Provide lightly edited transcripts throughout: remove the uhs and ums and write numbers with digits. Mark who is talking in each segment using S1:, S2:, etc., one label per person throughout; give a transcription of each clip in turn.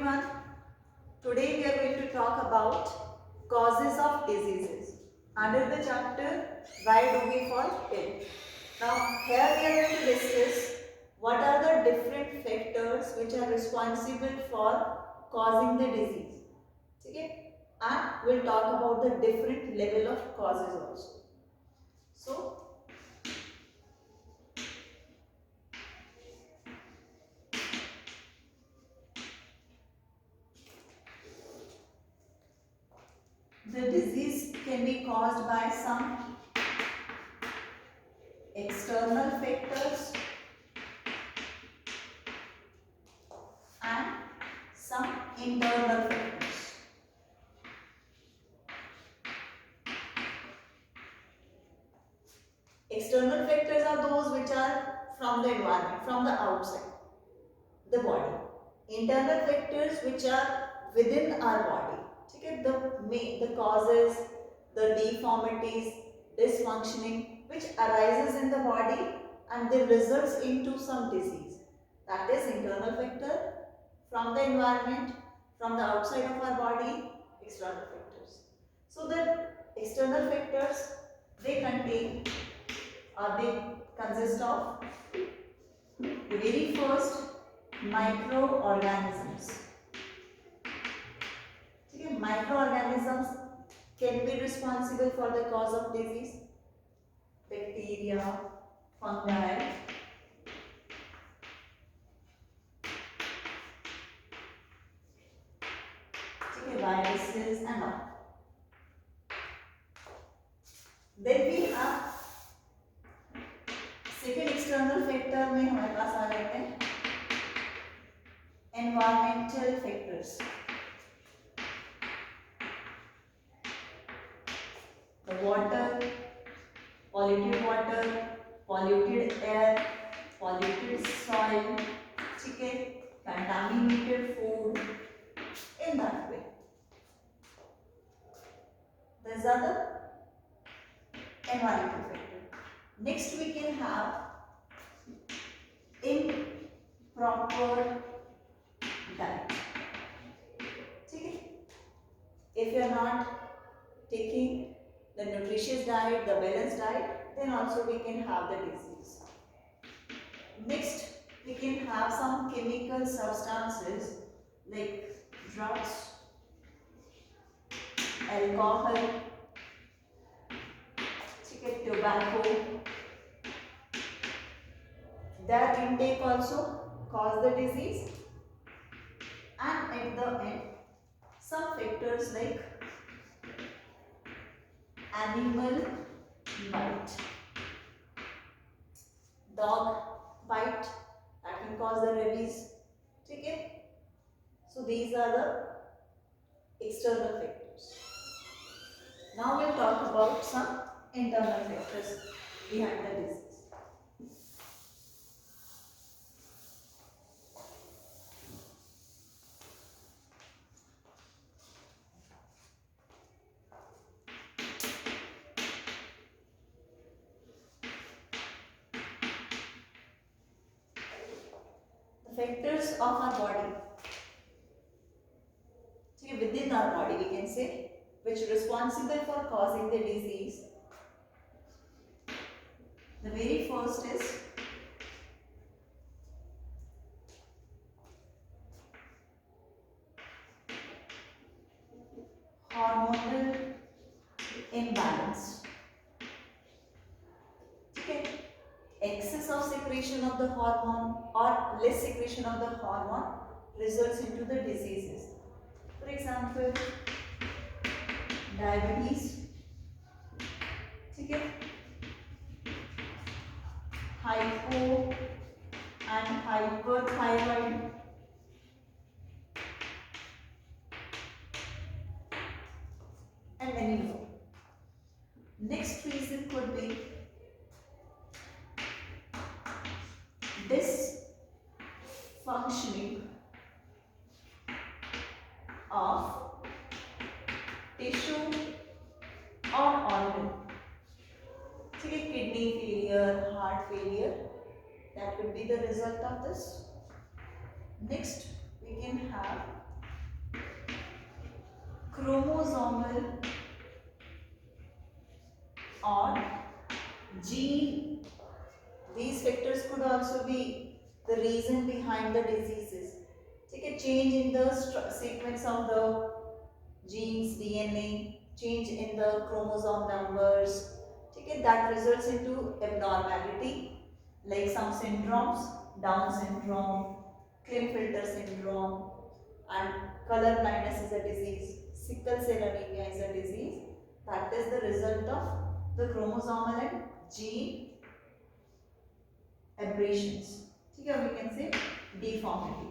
S1: everyone. Today we are going to talk about causes of diseases under the chapter Why do we fall ill? Now here we are going to discuss what are the different factors which are responsible for causing the disease. Okay? And we'll talk about the different level of causes also. So the disease can be caused by some external factors and some internal factors. External factors are those which are from the environment, from the outside, the body. Internal factors which are within our body. Okay? The causes, the deformities, dysfunctioning which arises in the body and they results into some disease. That is internal factor from the environment, from the outside of our body, external factors. So the external factors, they contain or they consist of the very first microorganisms. Okay, microorganisms can be responsible for the cause of disease. Bacteria, fungi, okay, viruses and all. Then we have second external factor में हमारे पास आ जाते हैं environmental factors. The water, polluted air, polluted soil, ठीक है, contaminated food, in that way. These are the environmental factors. Next we can have improper diet. Okay? If you are not taking the nutritious diet, the balanced diet, then also we can have the disease. Next we can have some chemical substances like drugs, alcohol, tobacco. Their intake also cause the disease, and at the end some factors like animal bite, dog bite, that can cause the rabies. Okay? So these are the external factors. Now we'll talk about some internal factors behind the disease. The factors of our body, so within our body we can say, which are responsible for causing the disease. The very first is hormonal imbalance. Okay. Excess of secretion of the hormone or less secretion of the hormone results into the diseases. For example, diabetes, okay, hypo and hyperthyroid, and many more. Next reason could be dysfunctioning of tissue or organ. Kidney failure, heart failure, that would be the result of this. Next we can have chromosomal or gene. These factors could also be the reason behind the diseases. Take a change in the sequence of the genes, DNA, change in the chromosome numbers. Okay, that results into abnormality like some syndromes, Down syndrome, Klinefelter syndrome, and color blindness is a disease, sickle cell anemia is a disease. That is the result of the chromosomal and gene aberrations. Okay, we can say deformity.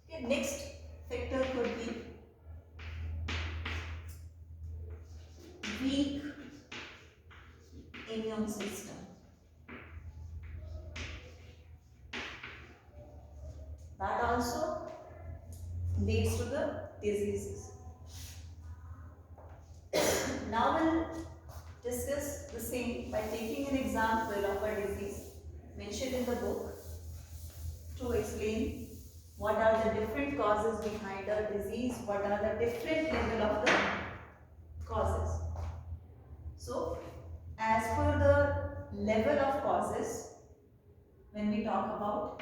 S1: Okay, next factor could be weak immune system. That also leads to the diseases. Now we'll discuss the same by taking an example of a disease mentioned in the book to explain what are the different causes behind a disease, what are the different level of the causes. So, as per the level of causes, when we talk about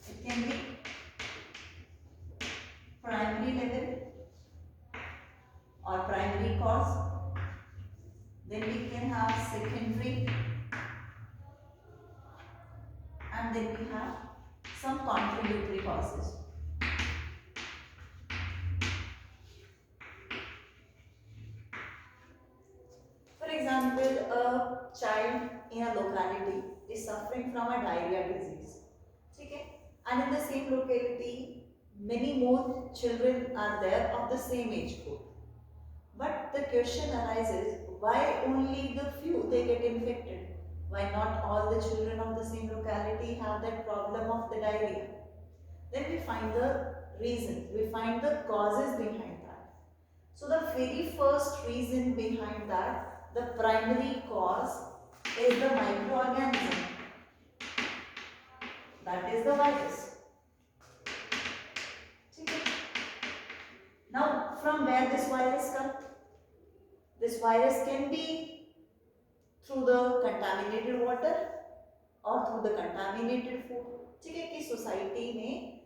S1: it can be primary level or primary cause, then we can have secondary, and then we have some contributory causes. For example, a child in a locality is suffering from a diarrhea disease. Okay? And in the same locality, many more children are there of the same age group. But the question arises, why only the few they get infected? Why not all the children of the same locality have that problem of the diarrhea? Then we find the reason, we find the causes behind that. So the very first reason behind that, the primary cause is the microorganism. That is the virus. Now, from where this virus comes? This virus can be through the contaminated water और through the contaminated food. ठीक है कि society में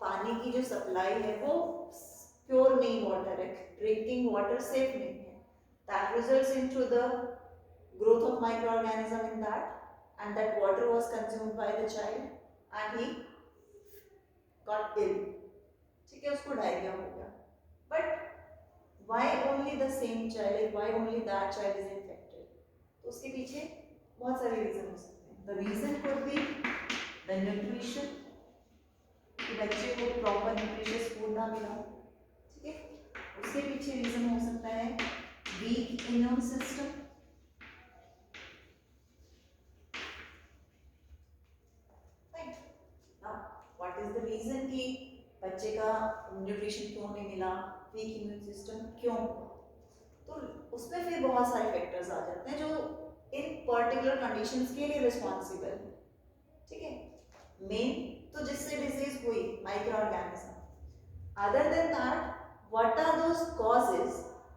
S1: पानी की जो supply है वो प्योर नहीं वाटर है, ड्रिंकिंग वाटर सेफ नहीं है. That results into the growth of microorganism in that, and that water was consumed by the child and he got ill. ठीक है, उसको डायरिया हो गया. But why only the same child, like why only that child is infected? तो उसके पीछे बहुत सारे रीजन हो सकते हैं. The reason could be the nutrition, कि बच्चे को प्रॉपर न्यूट्रिशियस फूड ना मिला. ठीक है, उसके पीछे रीजन हो सकता है weak immune system. Right, now what is the reason कि बच्चे का न्यूट्रिशन क्यों नहीं मिला, वीक इम्यून सिस्टम क्यों? तो उसमें फिर बहुत सारे फैक्टर्स आ जाते हैं जो इन पर्टिकुलर कंडीशंस के लिए रिस्पॉन्सिबल है. ठीक है, मेन तो जिससे डिजीज हुई microorganism. Other than that, what are those causes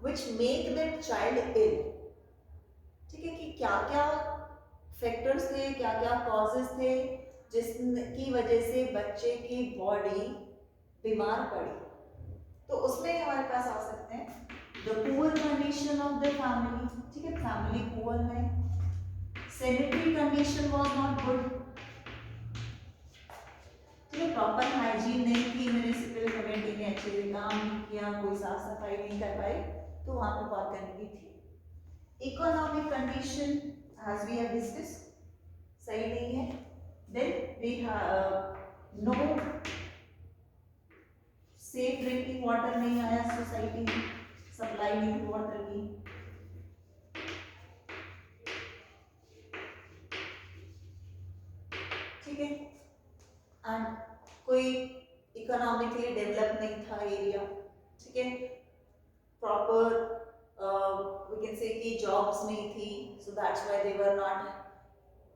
S1: which make that child ill? ठीक है, कि क्या क्या फैक्टर्स थे, क्या क्या कॉजेज थे जिसकी वजह से बच्चे की बॉडी बीमार पड़ी. तो उसमें हमारे पास आ सकते हैं the poor condition of the family. ठीक है, फैमिली पुअर है, sanitary condition was not good. Proper hygiene नहीं थी, म्यूनिसिपल कमेटी ने अच्छे से काम नहीं किया, कोई साफ सफाई नहीं कर पाई, तो वहां पे बहुत गंदगी थी. Economic condition as we have discuss सही नहीं है. Then we have no safe drinking water नहीं आया सोसाइटी में, सप्लाई नहीं थी वाटर की. ठीक है, एंड कोई इकोनॉमिकली डेवलप नहीं था एरिया. ठीक है, प्रॉपर we can say कि jobs नहीं थी, so that's why they were not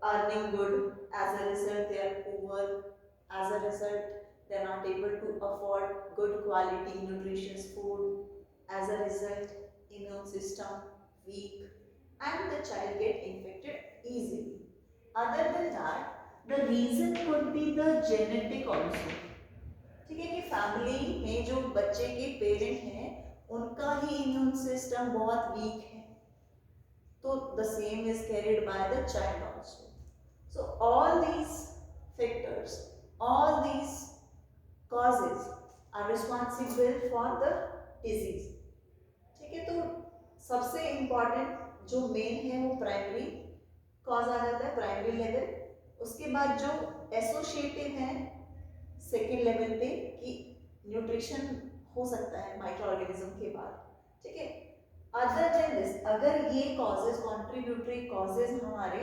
S1: earning good. As a result, they are poor. As a result, they are not able to afford good quality nutritious food. As a result, immune system weak, and the child get infected easily. Other than that, the reason could be the genetic also. ठीक है कि family में जो बच्चे के parent हैं उनका ही immune system बहुत वीक है, तो the same is carried by the child also. So all these factors, all these causes are responsible for the disease. ठीक है, तो सबसे इम्पॉर्टेंट जो मेन है वो प्राइमरी कॉज आ जाता है, प्राइमरी लेवल. उसके बाद जो एसोसिएटिव है सेकेंड लेवल पे कि न्यूट्रिशन हो सकता है माइक्रो ऑर्गेनिज्म के बाद. ठीक है, अदर देन दिस, अगर ये कॉजेज कॉन्ट्रीब्यूटरी कॉजेज हमारे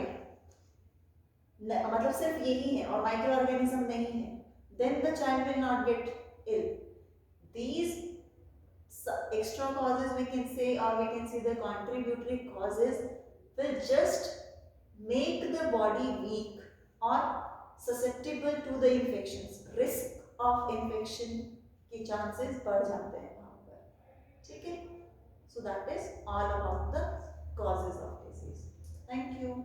S1: मतलब सिर्फ यही है और माइक्रो ऑर्गेनिज्म नहीं है, then the child will not get ill. These extra causes we can say, or we can say the contributory causes, will just make the body weak or susceptible to the infections. Risk of infection के chances बढ़ जाते हैं वहाँ पर. ठीक है, so that is all about the causes of disease. Thank you.